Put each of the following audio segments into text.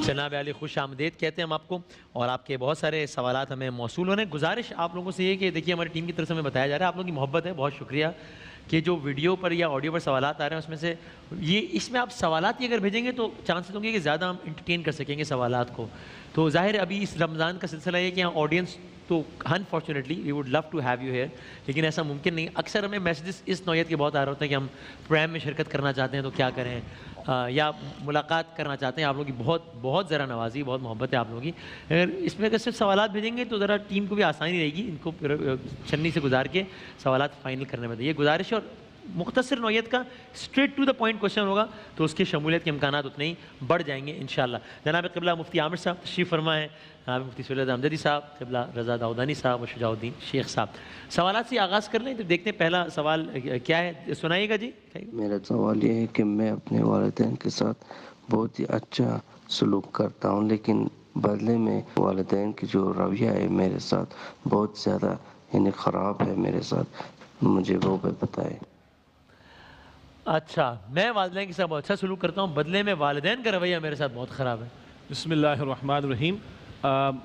جناب علی خوش آمدید کہتے ہیں ہم آپ کو، اور آپ کے بہت سارے سوالات ہمیں موصول ہونے. گزارش آپ لوگوں سے یہ کہ دیکھیے ہماری ٹیم کی طرف سے ہمیں بتایا جا رہا ہے، آپ لوگوں کی محبت ہے، بہت شکریہ کہ جو ویڈیو پر یا آڈیو پر سوالات آ رہے ہیں اس میں سے اس میں آپ سوالات ہی اگر بھیجیں گے تو چانسز ہوں گے کہ زیادہ ہم انٹرٹین کر سکیں گے سوالات کو. تو ظاہر ہے ابھی اس رمضان کا سلسلہ ہے کہ یہاں آڈینس تو unfortunately we would love to have you here, لیکن ایسا ممکن نہیں. اکثر ہمیں میسیجز اس نوعیت کے بہت آ رہے ہوتے ہیں کہ ہم پروگرام میں شرکت کرنا چاہتے ہیں تو کیا کریں، یا ملاقات کرنا چاہتے ہیں. آپ لوگوں کی بہت بہت ذرا نوازی، بہت محبت ہے آپ لوگوں کی. اگر اس میں اگر صرف سوالات بھیجیں گے تو ذرا ٹیم کو بھی آسانی رہے گی، ان کو چھنی سے گزار کے سوالات فائنل کرنے میں. یہ گزارش اور مختصر نوعیت کا straight to the point question ہوگا تو اس کی شمولیت کے امکانات اتنے ہی بڑھ جائیں گے انشاءاللہ. جناب قبلہ مفتی عامر صاحب تشریف فرما ہے، جناب مفتی سہیل امجدی صاحب، قبلہ رضا داؤدانی صاحب اور شجاع الدین شیخ صاحب. سوالات سے آغاز کر لیں تو دیکھتے ہیں پہلا سوال کیا ہے، سنائیے گا جی. میرا سوال یہ ہے کہ میں اپنے والدین کے ساتھ بہت ہی اچھا سلوک کرتا ہوں، لیکن بدلے میں والدین کی جو رویہ ہے میرے ساتھ بہت زیادہ خراب ہے میرے ساتھ، مجھے وہ بتائے. اچھا، میں والدین کے ساتھ بہت اچھا سلوک کرتا ہوں، بدلے میں والدین کا رویہ میرے ساتھ بہت خراب ہے. بسم اللہ الرحمن الرحیم.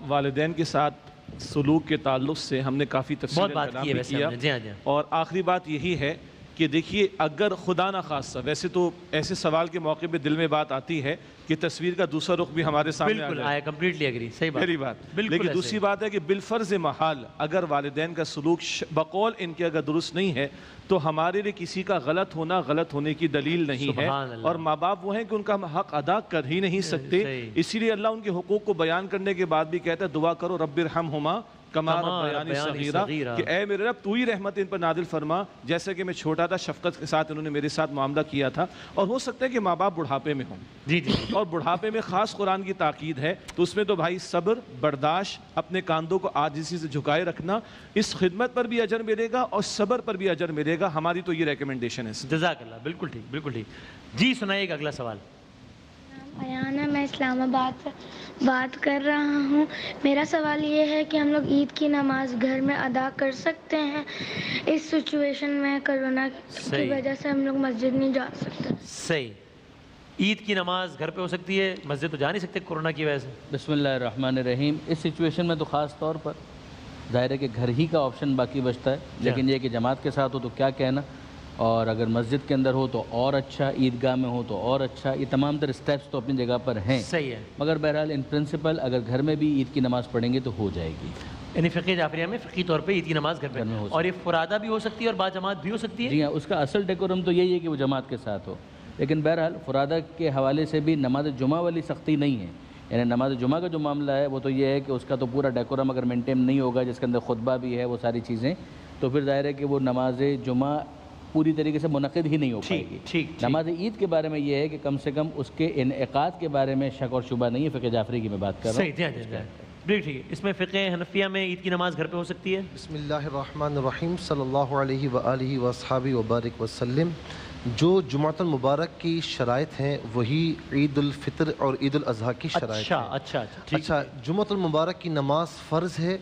والدین کے ساتھ سلوک کے تعلق سے ہم نے کافی تفصیل کلام بھی کیا، اور آخری بات یہی ہے کہ دیکھیے اگر خدا نہ خواستہ، ویسے تو ایسے سوال کے موقع پہ دل میں بات آتی ہے کہ تصویر کا دوسرا رخ بھی ہمارے سامنے آ جائے. بالکل، کمپلیٹلی ایگری، صحیح بات، میری بات. لیکن دوسری بات ہے کہ بالفرض محال اگر والدین کا سلوک بقول ان کے اگر درست نہیں ہے تو ہمارے لیے کسی کا غلط ہونے کی دلیل نہیں ہے. اور ماں باپ وہ ہیں کہ ان کا ہم حق ادا کر ہی نہیں سکتے، اسی لیے اللہ ان کے حقوق کو بیان کرنے کے بعد بھی کہتا ہے دعا کرو رب ارحمہما کما ربیانی صغیرہ، کہ اے میرے رب تو ہی رحمت ان پر نازل فرما، جیسے کہ میں چھوٹا تھا شفقت کے ساتھ انہوں نے میرے ساتھ معاملہ کیا تھا. اور ہو سکتا ہے کہ ماں باپ بڑھاپے میں ہوں، جی جی، اور بڑھاپے میں خاص قرآن کی تاکید ہے تو اس میں تو بھائی صبر، برداشت، اپنے کاندھوں کو عاجزی سے جھکائے رکھنا، اس خدمت پر بھی اجر ملے گا اور صبر پر بھی اجر ملے گا. ہماری تو یہ ریکمنڈیشن ہے. جزاک اللہ، بالکل ٹھیک، بالکل ٹھیک. جی سنائیے گا اگلا سوال. ایانا، میں اسلام آباد سے بات کر رہا ہوں. میرا سوال یہ ہے کہ ہم لوگ عید کی نماز گھر میں ادا کر سکتے ہیں؟ اس سچویشن میں کرونا کی وجہ سے ہم لوگ مسجد نہیں جا سکتے. صحیح، عید کی نماز گھر پہ ہو سکتی ہے، مسجد تو جا نہیں سکتے کورونا کی وجہ سے. بسم اللہ الرحمن الرحیم. اس سچویشن میں تو خاص طور پر ظاہر ہے کہ گھر ہی کا آپشن باقی بچتا ہے، لیکن یہ کہ جماعت کے ساتھ ہو تو کیا کہنا، اور اگر مسجد کے اندر ہو تو اور اچھا، عیدگاہ میں ہو تو اور اچھا. یہ تمام تر اسٹیپس تو اپنی جگہ پر ہیں، صحیح ہے، مگر بہرحال ان پرنسپل اگر گھر میں بھی عید کی نماز پڑھیں گے تو ہو جائے گی. یعنی فقہ جعفریہ میں فقہی طور پہ عید کی نماز گھر پہ میں ہو اور یہ فرادہ بھی ہو سکتی ہے اور با جماعت بھی ہو سکتی ہے. جی ہاں، اس کا اصل ڈیکورم تو یہی ہے کہ وہ جماعت کے ساتھ ہو، لیکن بہرحال فرادہ کے حوالے سے بھی نماز جمعہ والی سختی نہیں ہے. یعنی نماز جمعہ کا جو معاملہ ہے وہ تو یہ ہے کہ اس کا تو پورا ڈیکورم اگر مینٹین نہیں ہوگا، جس کے اندر خطبہ بھی ہے، وہ ساری چیزیں، تو پھر ظاہر ہے کہ وہ نماز جمعہ پوری طریقے سے منعقد ہی نہیں ہو پائے گی. نماز عید کے بارے میں یہ ہے کہ کم سے کم اس کے انعقاد کے بارے میں شک اور شبہ نہیں ہے. فقہ جعفری کی میں بات کر رہا ہوں. صحیح، ٹھیک ہے. اس میں فقہ حنفیہ میں عید کی نماز گھر پہ ہو سکتی ہے. بسم اللہ الرحمن الرحیم. صلی اللہ علیہ وآلہ واصحابہ وبارک وسلم. جو جمعۃ المبارک کی شرائط ہیں وہی عید الفطر اور عید الاضحیٰ کی شرائط ہیں. اچھا، جمعۃ المبارک کی نماز فرض ہے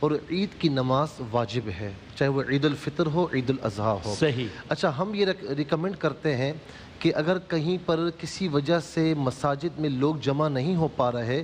اور عید کی نماز واجب ہے، چاہے وہ عید الفطر ہو عید الاضحیٰ ہو. صحیح. اچھا، ہم یہ ریکمینڈ کرتے ہیں کہ اگر کہیں پر کسی وجہ سے مساجد میں لوگ جمع نہیں ہو پا رہے،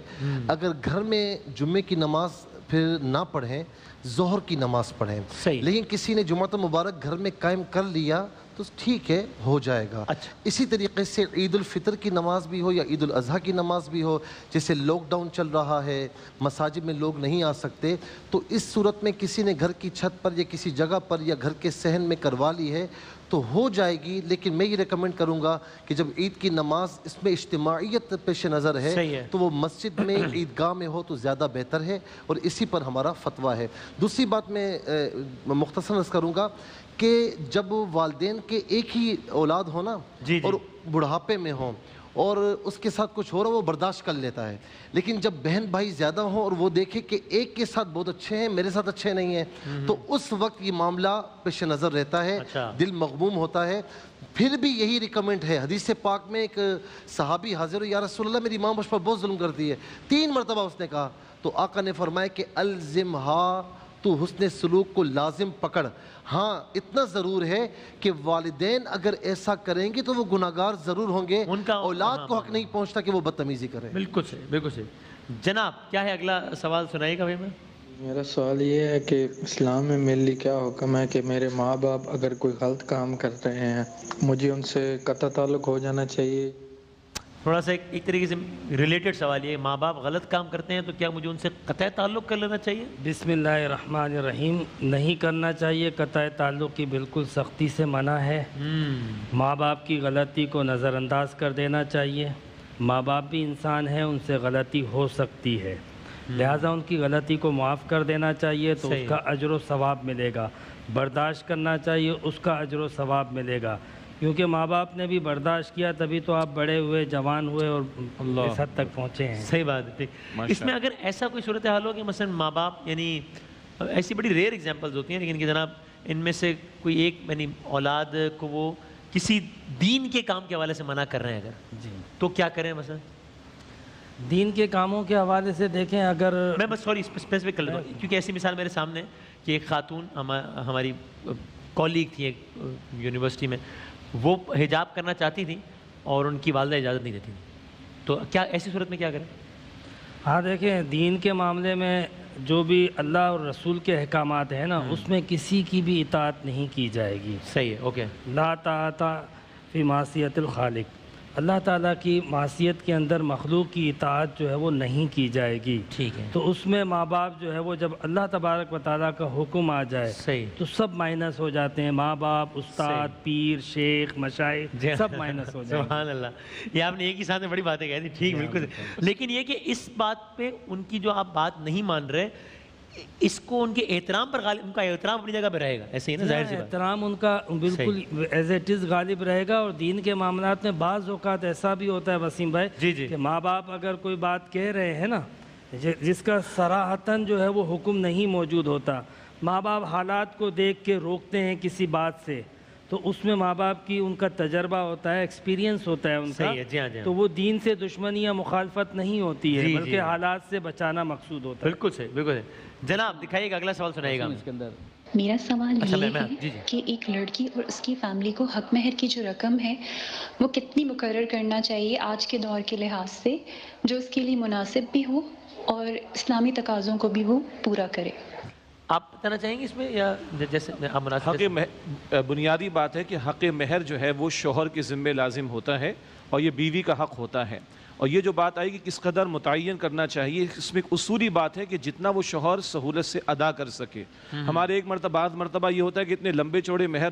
اگر گھر میں جمعے کی نماز پھر نہ پڑھیں، ظہر کی نماز پڑھیں. لیکن کسی نے جمعۃ المبارک گھر میں قائم کر لیا تو ٹھیک ہے، ہو جائے گا. اسی طریقے سے عید الفطر کی نماز بھی ہو یا عید الاضحیٰ کی نماز بھی ہو، جیسے لاک ڈاؤن چل رہا ہے، مساجد میں لوگ نہیں آ سکتے، تو اس صورت میں کسی نے گھر کی چھت پر یا کسی جگہ پر یا گھر کے صحن میں کروا لی ہے تو ہو جائے گی. لیکن میں یہ ریکمینڈ کروں گا کہ جب عید کی نماز اس میں اجتماعیت پیش نظر ہے تو وہ مسجد میں عیدگاہ میں ہو تو زیادہ بہتر ہے، اور اسی پر ہمارا فتویٰ ہے. دوسری بات میں مختصر عرض کروں گا کہ جب والدین کے ایک ہی اولاد ہونا اور بڑھاپے میں ہوں اور اس کے ساتھ کچھ ہو رہا وہ برداشت کر لیتا ہے، لیکن جب بہن بھائی زیادہ ہوں اور وہ دیکھے کہ ایک کے ساتھ بہت اچھے ہیں میرے ساتھ اچھے نہیں ہیں، تو اس وقت یہ معاملہ پیش نظر رہتا ہے، دل مغموم ہوتا ہے. پھر بھی یہی ریکمنڈ ہے. حدیث پاک میں ایک صحابی حاضر، یا رسول اللہ میری ماں مجھ پر بہت ظلم کرتی ہے، 3 مرتبہ اس نے کہا، تو آقا نے فرمایا کہ الزمہا تو حسن سلوک کو لازم پکڑ. ہاں اتنا ضرور ہے کہ والدین اگر ایسا کریں گے تو وہ گناہگار ضرور ہوں گے, اولاد کو حق نہیں پہنچتا کہ وہ بدتمیزی کرے. بالکل صحیح, بالکل صحیح. جناب کیا ہے اگلا سوال, سنائیے گا بھائی. میرا سوال یہ ہے کہ اسلام میں میرے لیے کیا حکم ہے کہ میرے ماں باپ اگر کوئی غلط کام کر رہے ہیں مجھے ان سے قطع تعلق ہو جانا چاہیے؟ تھوڑا سا ایک طریقے سے ریلیٹڈ سوال یہ, ماں باپ غلط کام کرتے ہیں تو کیا مجھے ان سے قطع تعلق کر لینا چاہیے؟ بسم اللہ الرحمن الرحیم. نہیں کرنا چاہیے, قطع تعلق کی بالکل سختی سے منع ہے. ماں باپ کی غلطی کو نظر انداز کر دینا چاہیے. ماں باپ بھی انسان ہیں, ان سے غلطی ہو سکتی ہے, لہٰذا ان کی غلطی کو معاف کر دینا چاہیے تو اس کا اجر و ثواب ملے گا. برداشت کرنا چاہیے, اس کا اجر و ثواب ملے گا, کیونکہ ماں باپ نے بھی برداشت کیا تبھی تو آپ بڑے ہوئے, جوان ہوئے اور اس حد تک پہنچے ہیں. صحیح بات ہے. اس میں اگر ایسا کوئی صورتحال ہو کہ مثلا ماں باپ, یعنی ایسی بڑی ریئر ایگزامپلز ہوتی ہیں لیکن کہ جناب ان میں سے کوئی ایک یعنی اولاد کو وہ کسی دین کے کام کے حوالے سے منع کر رہے ہیں اگر, جی تو کیا کریں؟ مثلا دین کے کاموں کے حوالے سے دیکھیں, اگر میں بس سوری اسپیسیفک کر لیتا ہوں کیونکہ ایسی مثال میرے سامنے ہے کہ ایک خاتون ہماری کالیگ تھی ایک یونیورسٹی میں, وہ حجاب کرنا چاہتی تھی اور ان کی والدہ اجازت نہیں دیتی تھی, تو کیا ایسی صورت میں کیا کریں؟ ہاں دیکھیں, دین کے معاملے میں جو بھی اللہ اور رسول کے احکامات ہیں نا, اس میں کسی کی بھی اطاعت نہیں کی جائے گی. صحیح ہے, اوکے. لا طاعت فی معصیت الخالق, اللہ تعالیٰ کی معصیت کے اندر مخلوق کی اطاعت جو ہے وہ نہیں کی جائے گی. ٹھیک ہے. تو اس میں ماں باپ جو ہے وہ جب اللہ تبارک و تعالیٰ کا حکم آ جائے صحیح تو سب مائنس ہو جاتے ہیں. ماں باپ, استاد, پیر, شیخ, مشائخ سب مائنس ہو جاتے ہیں. سبحان اللہ, یہ آپ نے ایک ہی ساتھ میں بڑی باتیں کہہ دی. ٹھیک, بالکل. لیکن یہ کہ اس بات پہ ان کی جو آپ بات نہیں مان رہے, اس کو ان کے احترام پر غالب, ان کا احترام اپنی جگہ پہ رہے گا, ایسے ہی نا, ظاہر سی بات. احترام ان کا بالکل ایز اٹ از غالب رہے گا. اور دین کے معاملات میں بعض اوقات ایسا بھی ہوتا ہے وسیم بھائی کہ ماں باپ اگر کوئی بات کہہ رہے ہیں نا جس کا صراحتاً جو ہے وہ حکم نہیں موجود ہوتا, ماں باپ حالات کو دیکھ کے روکتے ہیں کسی بات سے, تو اس میں ماں باپ کی ان کا تجربہ ہوتا ہے, ایکسپیرینس ہوتا ہے ان کا, تو وہ دین سے دشمنی یا مخالفت نہیں ہوتی ہے بلکہ حالات سے بچانا مقصود ہوتا ہے. بالکل صحیح, بالکل صحیح. جناب دکھائیے گا اگلا سوال, سنائیے گا. اس کے اندر میرا سوال یہ ہے کہ ایک لڑکی اور اس کی فیملی کو حق مہر کی جو رقم ہے وہ کتنی مقرر کرنا چاہیے آج کے دور کے لحاظ سے, جو اس کے لیے مناسب بھی ہو اور اسلامی تقاضوں کو بھی وہ پورا کرے؟ آپ بتانا چاہیں گے اس میں یا جیسے حق بنیادی بات ہے کہ حق مہر جو ہے وہ شوہر کے ذمے لازم ہوتا ہے اور یہ بیوی کا حق ہوتا ہے. اور یہ جو بات آئی کہ کس قدر متعین کرنا چاہیے, اس میں ایک اصولی بات ہے کہ جتنا وہ شوہر سہولت سے ادا کر سکے. ہمارے ایک مرتبہ یہ ہوتا ہے کہ اتنے لمبے چوڑے مہر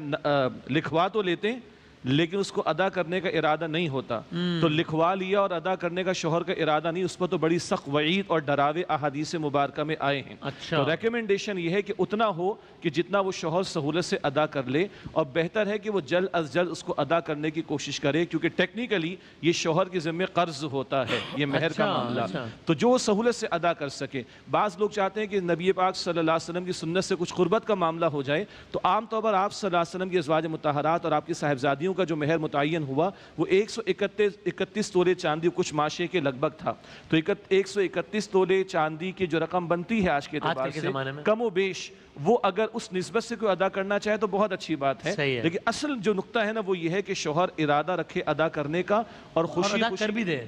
لکھوا تو لیتے ہیں لیکن اس کو ادا کرنے کا ارادہ نہیں ہوتا, تو لکھوا لیا اور ادا کرنے کا شوہر کا ارادہ نہیں, اس پر تو بڑی سخت وعید اور ڈراوے احادیث مبارکہ میں آئے ہیں. تو ریکمنڈیشن یہ ہے کہ اتنا ہو کہ جتنا وہ شوہر سہولت سے ادا کر لے, اور بہتر ہے کہ وہ جلد از جلد اس کو ادا کرنے کی کوشش کرے, کیونکہ ٹیکنیکلی یہ شوہر کے ذمہ قرض ہوتا ہے یہ مہر کا معاملہ, تو جو وہ سہولت سے ادا کر سکے. بعض لوگ چاہتے ہیں کہ نبی پاک صلی اللہ علیہ وسلم کی سنت سے کچھ قربت کا معاملہ ہو جائے, تو عام طور پر آپ صلی اللہ علیہ وسلم کی ازواج مطہرات اور آپ کی صاحبزادیوں کا جو مہر متعین ہوا وہ 131 تولے چاندی کچھ ماشے کے لگ بھگ تھا. تو 131 تولے چاندی کی جو رقم بنتی ہے آج کے اعتبار سے کم و بیش, وہ اگر اس نسبت سے کوئی ادا کرنا چاہے تو بہت اچھی بات ہے. لیکن اصل جو نقطہ ہے نا وہ یہ ہے کہ شوہر ارادہ رکھے ادا کرنے کا اور خوشی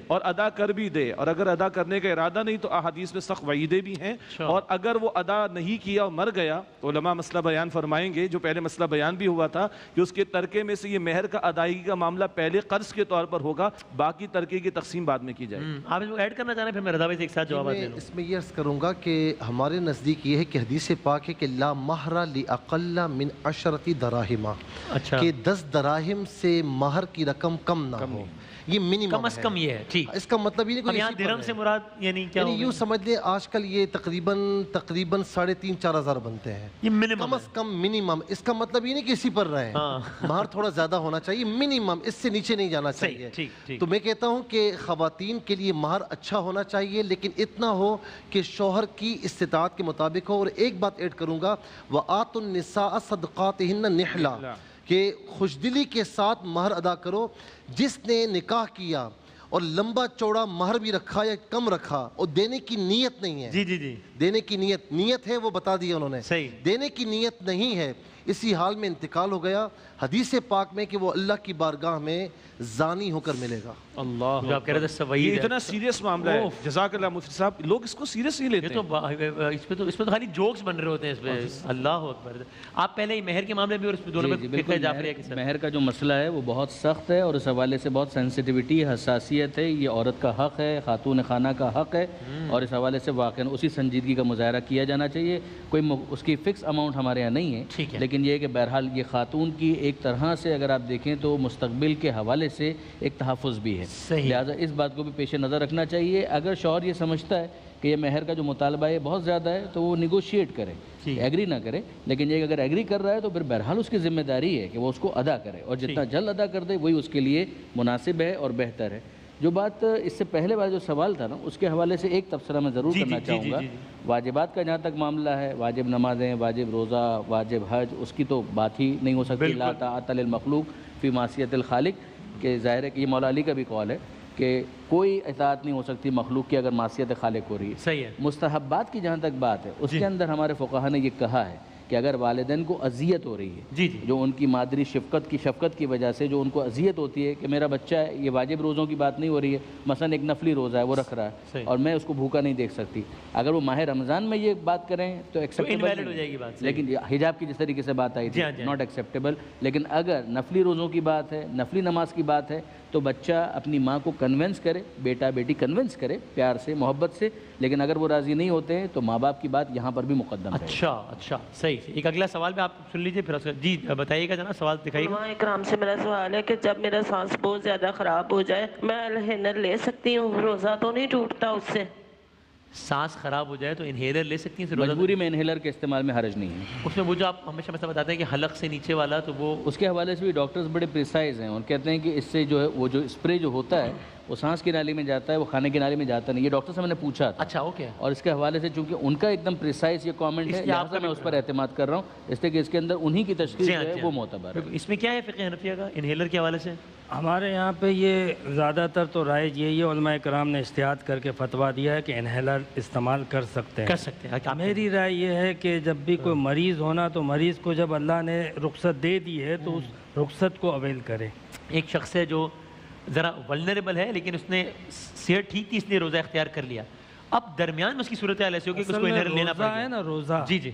اور ادا کر بھی دے, اور اگر ادا کرنے کا ارادہ نہیں تو احادیث میں سخت وعیدیں بھی ہیں, اور اگر وہ ادا نہیں کیا اور مر گیا تو علماء مسئلہ بیان فرمائیں گے, جو پہلے مسئلہ بیان بھی ہوا تھا کہ اس کے ترکے میں سے یہ مہر کا ادائیگی کا معاملہ پہلے قرض کے طور پر ہوگا, باقی ترکے کی تقسیم بعد میں کی جائے. آپ اس کو ایڈ کرنا چاہ رہے ہیں, پھر میں رضا بھائی سے ایک ساتھ جوابات دے لوں. اس میں یہ عرض کروں گا کہ ہمارے نزدیک یہ ہے کہ حدیث پاک ہے کہ لا مہر اقل من 10 دراہم, کہ 10 دراہم سے مہر کی رقم کم نہ ہو, یہ منیمم کم از کم یہ ہے. ٹھیک, اس کا مطلب یہ نہیں کہ درہم سے مراد یعنی کیا, یعنی یوں سمجھ لیں آج کل یہ تقریباً 3,500-4,000 ہزار بنتے ہیں, یہ منیمم کم از کم منیمم. اس کا مطلب یہ نہیں کہ اسی پر رہیں, مہر تھوڑا زیادہ ہونا چاہیے, منیمم, اس سے نیچے نہیں جانا چاہیے. تو میں کہتا ہوں کہ خواتین کے لیے مہر اچھا ہونا چاہیے لیکن اتنا ہو کہ شوہر کی استطاعت کے مطابق ہو. اور ایک بات ایڈ کروں گا, وَآتُوا النِّسَاءَ صَدْقَاتِهِنَّ نِحْلًا, کہ خوشدلی کے ساتھ مہر ادا کرو. جس نے نکاح کیا اور لمبا چوڑا مہر بھی رکھا یا کم رکھا اور دینے کی نیت نہیں ہے. جی جی جی دینے کی نیت ہے وہ بتا دیا انہوں نے. صحیح. دینے کی نیت نہیں ہے, اسی حال میں انتقال ہو گیا. حدیث پاک میں کہ وہ اللہ کی بارگاہ میں زانی ہو کر ملے گا. اللہ, آپ کہہ رہے تھے یہ اتنا سیریس معاملہ ہے. جزاک اللہ مفتی صاحب, لوگ اس کو سیریس نہیں لیتے. اس پہ تو خالی جوکس بن رہے ہوتے ہیں اس پہ. اللہ اکبر. آپ پہلے مہر کے معاملے میں اور اس پہ دونوں میں فقہ جعفریہ کے ساتھ. مہر کا جو مسئلہ ہے وہ بہت سخت ہے اور اس حوالے سے بہت سینسٹیوٹی حساسیت ہے. یہ عورت کا حق ہے, خاتون خانہ کا حق ہے, اور اس حوالے سے واقعا اسی سنجیدگی کا مظاہرہ کیا جانا چاہیے. کوئی اس کی فکس اماؤنٹ ہمارے یہاں نہیں ہے, لیکن یہ ہے کہ بہرحال یہ خاتون کی ایک طرح سے اگر آپ دیکھیں تو مستقبل کے حوالے سے ایک تحفظ بھی ہے. لہٰذا اس بات کو بھی پیش نظر رکھنا چاہیے. اگر شوہر یہ سمجھتا ہے کہ یہ مہر کا جو مطالبہ ہے بہت زیادہ ہے تو وہ نیگوشیٹ کرے, ایگری نہ کرے. لیکن یہ اگر ایگری کر رہا ہے تو پھر بہرحال اس کی ذمہ داری ہے کہ وہ اس کو ادا کرے, اور جتنا جلد ادا کر دے وہی اس کے لیے مناسب ہے اور بہتر ہے. جو بات اس سے پہلے والا جو سوال تھا نا, اس کے حوالے سے ایک تبصرہ میں ضرور کرنا چاہوں گا. واجبات کا جہاں تک معاملہ ہے, واجب نمازیں, واجب روزہ, واجب حج, اس کی تو بات ہی نہیں ہو سکتی. لا طاعۃ للمخلوق فی معصیۃ الخالق, کہ ظاہر ہے کہ یہ مولا علی کا بھی قول ہے کہ کوئی اطاعت نہیں ہو سکتی مخلوق کی اگر معصیت خالق ہو رہی ہے. صحیح ہے. مستحبات کی جہاں تک بات ہے, اس کے اندر ہمارے فقہا نے یہ کہا ہے کہ اگر والدین کو اذیت ہو رہی ہے, جو ان کی مادری شفقت کی وجہ سے جو ان کو اذیت ہوتی ہے کہ میرا بچہ ہے, یہ واجب روزوں کی بات نہیں ہو رہی ہے, مثلا ایک نفلی روزہ ہے وہ رکھ رہا ہے اور میں اس کو بھوکا نہیں دیکھ سکتی, اگر وہ ماہ رمضان میں یہ بات کریں تو ایکسیپٹیبل ہو جائے گی بات. لیکن حجاب کی جس طریقے سے بات آئی تھی, ناٹ ایکسیپٹیبل. لیکن اگر نفلی روزوں کی بات ہے, نفلی نماز کی بات ہے, تو بچہ اپنی ماں کو کنونس کرے, بیٹا بیٹی کنونس کرے پیار سے, محبت سے. لیکن اگر وہ راضی نہیں ہوتے ہیں تو ماں باپ کی بات یہاں پر بھی مقدم ہے. اچھا صحیح. ایک اگلا سوال بھی آپ سن لیجئے پھر جی بتائیے گا جناب, سوال دکھائیے. علماء اکرام سے میرا سوال ہے کہ جب میرا سانس بہت زیادہ خراب ہو جائے, میں انہیلر لے سکتی ہوں؟ روزہ تو نہیں ٹوٹتا اس سے؟ سانس خراب ہو جائے تو انہیلر لے سکتی ہیں؟ مجبوری میں انہیلر کے استعمال میں حرج نہیں ہے. اس میں وہ جو آپ ہمیشہ مثلا بتاتے ہیں کہ حلق سے نیچے والا, تو وہ اس کے حوالے سے بھی ڈاکٹرز بڑے پریسائز ہیں, اور کہتے ہیں کہ اس سے جو ہے وہ جو اسپرے جو ہوتا ہے وہ سانس کی نالی میں جاتا ہے, وہ کھانے کی نالی میں جاتا نہیں. یہ ڈاکٹر سے میں نے پوچھا تھا. اچھا اوکے. اور اس کے حوالے سے چونکہ ان کا ایک دم پریسائز یہ کامنٹ ہے, لہٰذا میں اس پر اعتماد کر رہا ہوں, اس لیے کہ اس کے اندر انہی کی تشخیص جو ہے وہ معتبر ہے. اس میں کیا ہے فقہ حنفیہ کا انہیلر کے حوالے سے؟ ہمارے یہاں پہ یہ زیادہ تر تو رائج یہی ہے, علماء کرام نے اجتہاد کر کے فتویٰ دیا ہے کہ انہیلر استعمال کر سکتے ہیں. میری رائے یہ ہے کہ جب بھی کوئی مریض ہونا تو مریض کو جب اللہ نے رخصت دے دی ہے تو اس رخصت کو اویل کرے. ایک شخص ہے جو ذرا ولنریبل ہے لیکن اس نے صحت ٹھیک تھی اس لیے روزہ اختیار کر لیا, اب درمیان میں اس کی صورتحال ایسی ہوگی کہ اس کو انہیلر لینا پڑے گا. ہے نا روزہ, جی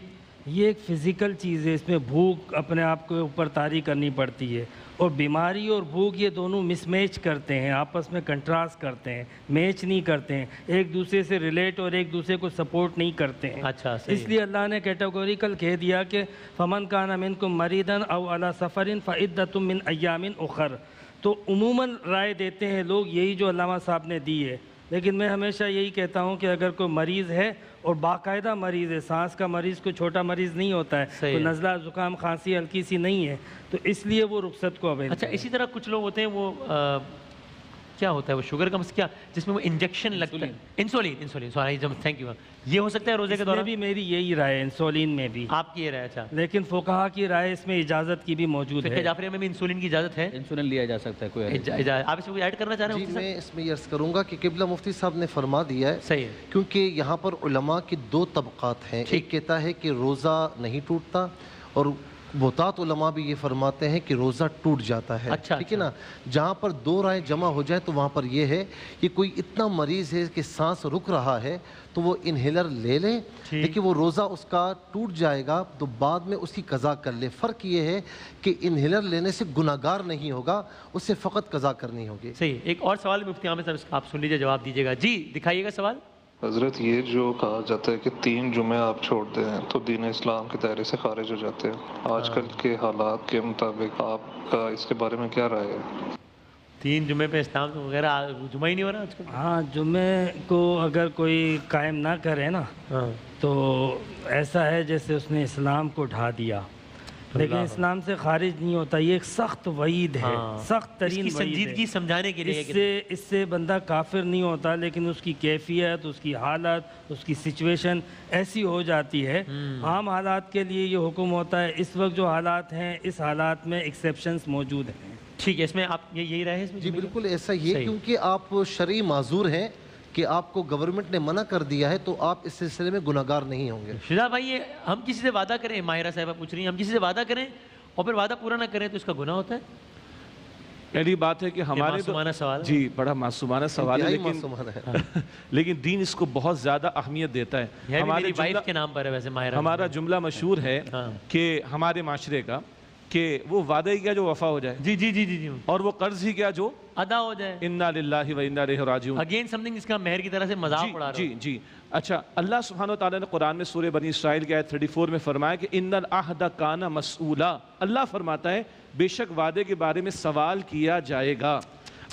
یہ ایک فزیکل چیز ہے, اس میں بھوک اپنے آپ کے اوپر طاری کرنی پڑتی ہے, اور بیماری اور بھوک یہ دونوں مس میچ کرتے ہیں, آپس میں کنٹراسٹ کرتے ہیں, میچ نہیں کرتے ہیں, ایک دوسرے سے ریلیٹ اور ایک دوسرے کو سپورٹ نہیں کرتے ہیں. اچھا, اس لیے اللہ نے کیٹیگوریکل کہہ دیا کہ فمن کان منکم مریضا او علی سفر فعدۃ من ایام اخر. تو عموماً رائے دیتے ہیں لوگ یہی جو علامہ صاحب نے دی ہے, لیکن میں ہمیشہ یہی کہتا ہوں کہ اگر کوئی مریض ہے اور باقاعدہ مریض ہے, سانس کا مریض کوئی چھوٹا مریض نہیں ہوتا ہے, کوئی نزلہ زکام کھانسی ہلکی سی نہیں ہے, تو اس لیے وہ رخصت کو اویل. اچھا, اسی طرح کچھ لوگ ہوتے ہیں وہ کیا ہوتا ہے وہ شوگر کا مسئلہ جس میں وہ انجیکشن لگتا ہے, انسولین سوری تھینک یو, یہ ہو سکتا ہے روزے کے دوران بھی؟ میری یہی رائے ہے, انسولین میں بھی. آپ کی یہ رائے؟ اچھا, لیکن فقہا کی رائے اس میں اجازت کی بھی موجود ہے. فقہ جعفریہ میں بھی انسولین کی اجازت ہے, انسولین لیا جا سکتا ہے. کوئی آپ اس کو ایڈ کرنا چاہ رہے ہیں؟ جی میں اس میں یہ عرض کروں گا کہ قبلہ مفتی صاحب نے فرما دیا ہے. صحیح ہے, کیونکہ یہاں پر علماء کی دو طبقات ہیں. ایک کہتا ہے کہ روزہ نہیں ٹوٹتا, اور بہتات علماء بھی یہ فرماتے ہیں کہ روزہ ٹوٹ جاتا ہے. ٹھیک ہے نا, جہاں پر دو رائے جمع ہو جائے تو وہاں پر یہ ہے کہ کوئی اتنا مریض ہے کہ سانس رک رہا ہے تو وہ انہیلر لے لے, لیکن وہ روزہ اس کا ٹوٹ جائے گا تو بعد میں اس کی قضا کر لے. فرق یہ ہے کہ انہیلر لینے سے گناہگار نہیں ہوگا, اس سے فقط قضا کرنی ہوگی. صحیح. ایک اور سوال مفتی عامر صاحب آپ سن لیجیے, جواب دیجیے گا. جی دکھائیے گا سوال. حضرت یہ جو کہا جاتا ہے کہ 3 جمعے آپ چھوڑتے ہیں تو دین اسلام کے دائرے سے خارج ہو جاتے ہیں, آج کل کے حالات کے مطابق آپ کا اس کے بارے میں کیا رائے ہے؟ 3 جمعے پہ اسلام وغیرہ جمعہ ہی نہیں ہو رہا آج کل. ہاں, جمعے کو اگر کوئی قائم نہ کرے نا تو ایسا ہے جیسے اس نے اسلام کو ڈھا دیا, لیکن اسلام سے خارج نہیں ہوتا. یہ ایک سخت وعید ہے, سخت ترین وعید ہے. سنجیدگی سمجھانے کے لیے اس سے بندہ کافر نہیں ہوتا, لیکن اس کی کیفیت, اس کی حالت, اس کی سچویشن ایسی ہو جاتی ہے. عام حالات کے لیے یہ حکم ہوتا ہے. اس وقت جو حالات ہیں اس حالات میں ایکسیپشنز موجود ہیں. ٹھیک ہے، اس میں آپ یہی رہے اس میں؟ جی بالکل ایسا ہی ہے، کیونکہ آپ شرعی معذور ہیں کہ آپ کو گورنمنٹ نے منع کر دیا ہے تو آپ اس سلسلے میں گناہگار نہیں ہوں گے۔ شہزاد بھائی یہ ہم کسی سے وعدہ کریں، ماہرہ صاحبہ پوچھ رہی ہیں، ہم کسی سے وعدہ کریں اور پھر وعدہ پورا نہ کریں تو اس کا گناہ ہوتا ہے؟ پہلی بات ہے کہ ہمارے معصومانہ سوال ہے، جی بڑا معصومانہ سوال ہے، لیکن دین اس کو بہت زیادہ اہمیت دیتا ہے۔ ہماری وائف کے نام پر ہے ویسے ماہرہ، ہمارا جملہ مشہور ہے کہ ہمارے معاشرے کا کہ وہ وعدہ ہی کیا جو وفا ہو جائے، جی جی جی جی، اور وہ قرض ہی کیا جو ادا ہو جائے، انا للہ و انا الیہ راجعون۔ اگین سمتھنگ جس کا مہر کی طرح سے مذاق اڑا رہا جی جی اچھا، اللہ سبحانہ وتعالی نے قرآن میں سورہ بنی اسرائیل کی آیت 34 میں فرمایا کہ ان العہد کان مسئولا، اللہ فرماتا ہے بے شک وعدے کے بارے میں سوال کیا جائے گا۔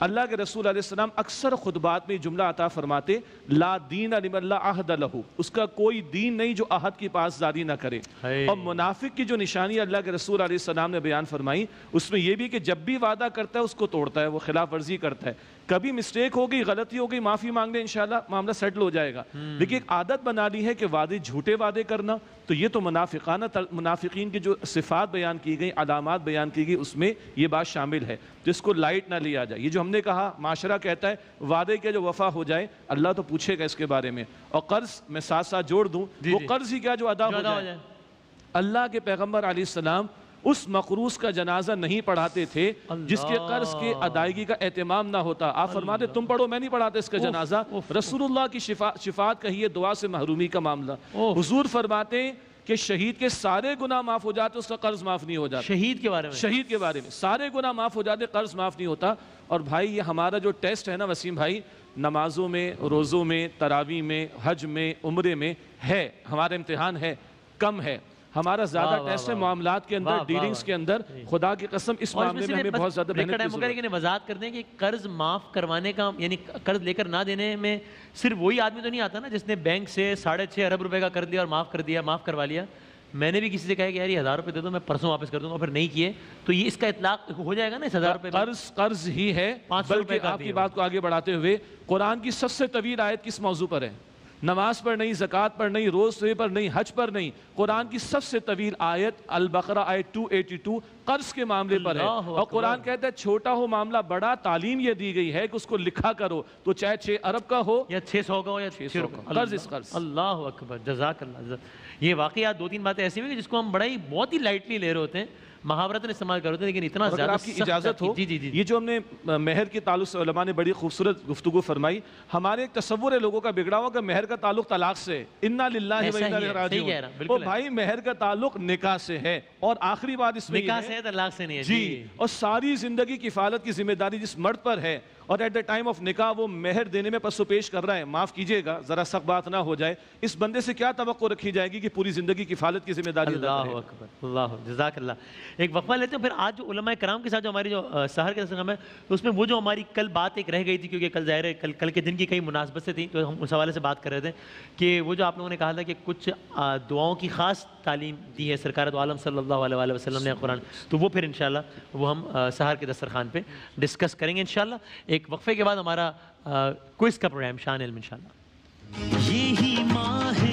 اللہ کے رسول علیہ السلام اکثر خطبات میں جملہ عطا فرماتے، لا دین لمن لا عہد لہ، اس کا کوئی دین نہیں جو عہد کی پاسداری نہ کرے۔ اور منافق کی جو نشانی اللہ کے رسول علیہ السلام نے بیان فرمائی اس میں یہ بھی کہ جب بھی وعدہ کرتا ہے اس کو توڑتا ہے، وہ خلاف ورزی کرتا ہے۔ کبھی مسٹیک ہو گئی، غلطی ہو گئی، معافی مانگ لیں، انشاءاللہ معاملہ سیٹل ہو جائے گا۔ لیکن ایک عادت بنا لی ہے کہ وعدے جھوٹے وعدے کرنا، تو یہ تو منافقین کی جو صفات بیان کی گئی، علامات بیان کی گئی، اس میں یہ بات شامل ہے، جس کو لائٹ نہ لیا جائے۔ یہ جو ہم نے کہا معاشرہ کہتا ہے وعدے کے جو وفا ہو جائے، اللہ تو پوچھے گا اس کے بارے میں۔ اور قرض میں ساتھ ساتھ جوڑ دوں، وہ قرض ہی کیا جو ادا ہو جائے۔ اللہ کے پیغمبر علیہ السلام اس مقروض کا جنازہ نہیں پڑھاتے تھے جس کے قرض کے ادائیگی کا اہتمام نہ ہوتا۔ آپ فرماتے تم پڑھو، میں نہیں پڑھاتا اس کا جنازہ۔ رسول اللہ کی شفاعت کا یہ دعا سے محرومی کا معاملہ۔ حضور فرماتے ہیں کہ شہید کے سارے گناہ معاف ہو جاتے، اس کا قرض معاف نہیں ہو جاتا۔ شہید کے بارے میں؟ شہید کے بارے میں سارے گناہ معاف ہو جاتے، قرض معاف نہیں ہوتا۔ اور بھائی یہ ہمارا جو ٹیسٹ ہے نا وسیم بھائی، نمازوں میں، روزوں میں، تراویح میں، حج میں، عمرے میں ہے، ہمارا امتحان ہے، کم ہے۔ ہمارا زیادہ ٹیسٹ ہے معاملات کے اندر، ڈیلنگز کے اندر۔ خدا کی قسم اس معاملے میں ہمیں بہت زیادہ محنت کی ضرورت ہے۔ لیکن وضاحت کر دیں کہ قرض معاف کروانے کا یعنی قرض لے کر نہ دینے میں صرف وہی آدمی تو نہیں آتا نا جس نے بینک سے 6.5 ارب روپے کا کر دیا اور معاف کروا لیا۔ میں نے بھی کسی سے کہا کہ یار یہ 1000 روپے دے دو، میں پرسوں واپس کر دوں گا، پھر نہیں کیے تو یہ اس کا اطلاق ہو جائے گا نا اس 1000 روپے؟ قرض ہی ہے، بلکہ آپ کی بات کو آگے بڑھاتے ہوئے قرآن کی سب سے طویل آیت کس موضوع پر ہے؟ نماز پر نہیں، زکوٰۃ پر نہیں، روزے پر نہیں، حج پر نہیں۔ قرآن کی سب سے طویل آیت البقرہ آیت 282 قرض کے معاملے پر ہے۔ اور قرآن کہتا ہے چھوٹا ہو معاملہ بڑا، تعلیم یہ دی گئی ہے کہ اس کو لکھا کرو، تو چاہے 6 ارب کا ہو یا 600 کا ہو یا 600 کا، قرض اس قرض۔ اللہ اکبر، جزاک اللہ۔ یہ واقعات 2-3 باتیں ایسی ہوئی جس کو ہم بڑا ہی بہت ہی لائٹلی لے رہے ہوتے ہیں، محاورتن استعمال کر رہے ہیں، لیکن اتنا زیادہ آپ کی اجازت ہو، یہ جو ہم نے مہر کے تعلق سے علماء نے بڑی خوبصورت گفتگو فرمائی۔ ہمارے ایک تصور ہے لوگوں کا بگڑا ہوا کہ مہر کا تعلق طلاق سے، انا للہ و انا الیہ راجعون۔ اور بھائی مہر کا تعلق نکاح سے ہے، اور آخری بات اس میں نکاح سے ہے، طلاق سے نہیں ہے۔ جی، اور ساری زندگی کی حفاظت کی ذمہ داری جس مرد پر ہے اور ایٹ دا ٹائم آف نکاح وہ مہر دینے میں پس و پیش کر رہا ہے، معاف کیجئے گا ذرا سخت بات نہ ہو جائے، اس بندے سے کیا توقع رکھی جائے گی کہ پوری زندگی کی حفاظت کی ذمہ داری ادا کرے؟ اللہ اکبر، اللہ جزاک اللہ۔ ایک وقفہ لیتے ہیں، پھر آج جو علماء کرام کے ساتھ جو ہماری جو سحر کے درس ہے اس میں وہ جو ہماری کل بات ایک رہ گئی تھی، کیونکہ کل ظاہر ہے کل کے دن کی کئی مناسبتیں تھیں، تو ہم اس حوالے سے بات کر رہے تھے کہ وہ جو آپ لوگوں نے کہا تھا کہ کچھ دعاؤں کی خاص تعلیم دی ہے سرکار دو عالم صلی اللہ علیہ وسلم نے قرآن، تو وہ پھر انشاءاللہ وہ ہم سحر کے دسترخوان پہ ڈسکس کریں گے انشاءاللہ۔ ایک وقفے کے بعد ہمارا کوئز کا پروگرام شان علم انشاءاللہ۔ یہی ماہ